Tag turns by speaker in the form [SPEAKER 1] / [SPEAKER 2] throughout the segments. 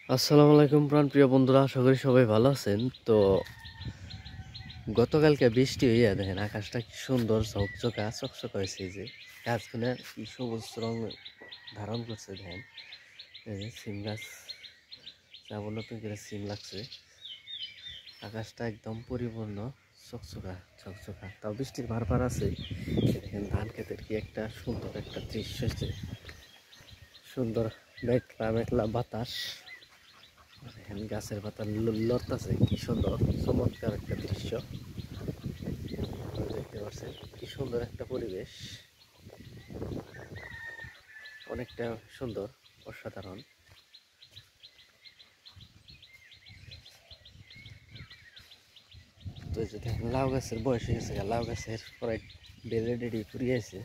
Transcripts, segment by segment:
[SPEAKER 1] আসসালামু আলাইকুম প্রিয় বন্ধুরা, আশা করি সবাই ভালো আছেন। তো গতকালকে বৃষ্টি হইয়া দেখেন আকাশটা কি সুন্দর ঝকঝকা চকচকা হয়েছে। যে গাছগুলো কি সবুজ রং ধারণ করছে দেখেন। এই যে সিম গাছ যেমন নতুন করে সিম লাগছে, আকাশটা একদম পরিপূর্ণ চকচকা ঝকঝকা। তাও বৃষ্টির ভার আছে। দেখেন ধান ক্ষেতের কি একটা সুন্দর একটা দৃশ্য হচ্ছে, সুন্দর মেঘলা মেঘলা বাতাস, দেখেন গাছের পাতা লড়তাছে, কি সুন্দর চমৎকার একটা দৃশ্য দেখতে পাচ্ছেন। কি সুন্দর একটা পরিবেশ, অনেকটা সুন্দর, অসাধারণ। তো যে দেখেন লাউ গাছের বয়স হয়ে গেছে, লাউ গাছের পরে বেলেডেডি ফুরিয়েছে,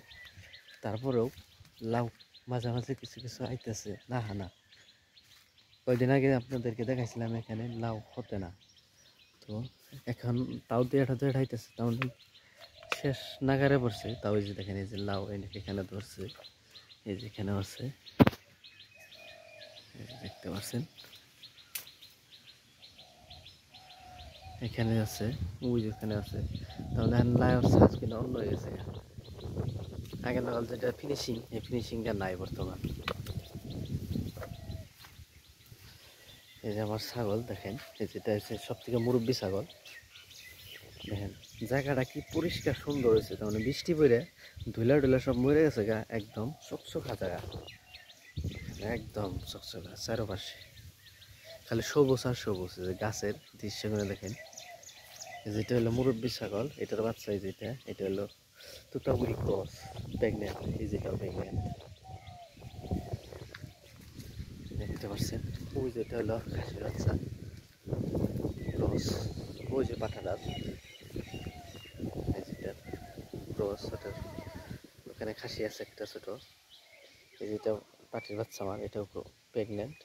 [SPEAKER 1] তারপরেও লাউ মাঝে মাঝে কিছু কিছু আইতেছে না হানা। কয়েকদিন আগে আপনাদেরকে দেখাইছিলাম এখানে লাউ হতে না, তো এখন তাও দেড় আইতেছে, তাও শেষ নাগারে পড়ছে। তাও এই যে দেখেন এই যে লাউ এখানে ধরছে, এই যে এখানে আছে, দেখতে পাচ্ছেন এখানে আছে, ওই যেখানে আছে। তাহলে লাউর সাইজ কিনা অন্য হয়ে গেছে। আগে নাগাল যেটা ফিনিশিং, এই ফিনিশিংটা নাই বর্তমান। এই যে আমার ছাগল দেখেন, এই যেটা হচ্ছে সব থেকে মুরব্বী ছাগল। দেখেন জায়গাটা কি পরিষ্কার সুন্দর হয়েছে, তার মানে বৃষ্টি পড়ে ধুলা টুলা সব মরে গেছে গা, একদম চকচকা জায়গা, একদম চকচকা চারপাশে খালি সবুজ আর সবুজ। যে গাছের দৃশ্যগুলো দেখেন, যেটা হলো মুরব্বী ছাগল, এটার বাচ্চা যেটা, এটা হলো তুতাপুরি ক্রস প্রেগনেন্ট, এই যেটাও প্রেগনেন্ট, দেখতে পাচ্ছেন। ওই যেটা হলো খাসির বাচ্চা ক্রস, ওই যে পাঠাটার, এই যেটা ক্রস, ওটার ওখানে খাসি আছে একটা ছোট, এই যেটা পাটির বাচ্চা আমার, এটাও প্রেগনেন্ট।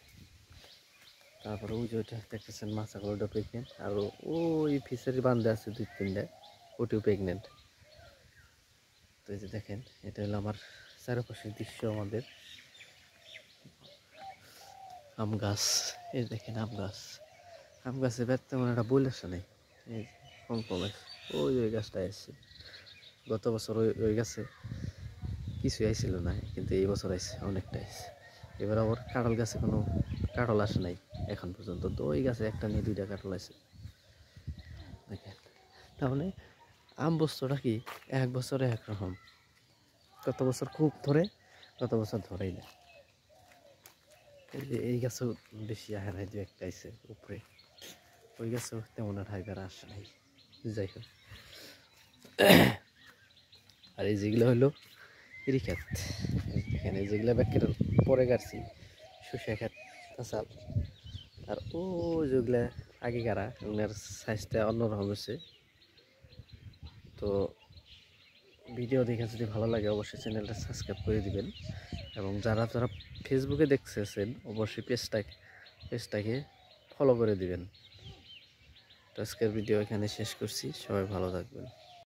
[SPEAKER 1] তারপরে ওই যে ওইটা দেখতেছেন মা ছাগল, ওটা প্রেগনেন্ট। আর ওই ফিশারি বান্ধে আছে দুই তিনটা, ওটিও প্রেগনেন্ট। তো এই যে দেখেন, এটা হলো আমার চারপাশের দৃশ্য। আমাদের আম গাছ, এই দেখেন আম গাছ, আম গাছে তেমন একটা বই আসে নাই, এই কম কম আছে। ওই গাছটা আসছে গত বছর, ওই গাছে কিছু আইছিল না, কিন্তু এই বছর আইছে, অনেকটা আইছে। এবার আবার কাঁঠাল গাছে কোনো কাঁঠাল আসে নাই এখন পর্যন্ত, তো ওই গাছে একটা নিয়ে দুইটা কাঁঠাল আছে দেখেন। তাহলে আম বস্তুটা কি এক বছরে একরকম, কত বছর খুব ধরে, কত বছর ধরেই না। এই গাছেও বেশি আহে নাই, দু একটা আইছে উপরে, ওই গাছেও তেমন আর হাইবার আসে নাই। যাই হোক, আর এই যেগুলো হলো এরি ক্ষেত, এখানে যেগুলো ব্যাকের পরে কাটছি শুষা ক্ষেত কাঁচাল। আর ও যেগুলা আগে কারা, ওনার সাইজটা অন্যরকম হচ্ছে। তো ভিডিও দেখে যদি ভালো লাগে অবশ্যই চ্যানেলটা সাবস্ক্রাইব করে দিবেন, এবং যারা যারা ফেসবুকে দেখতেছেন অবশ্যই পেজটাকে ফলো করে দিবেন। তো আজকের ভিডিও এখানে শেষ করছি, সবাই ভালো থাকবেন।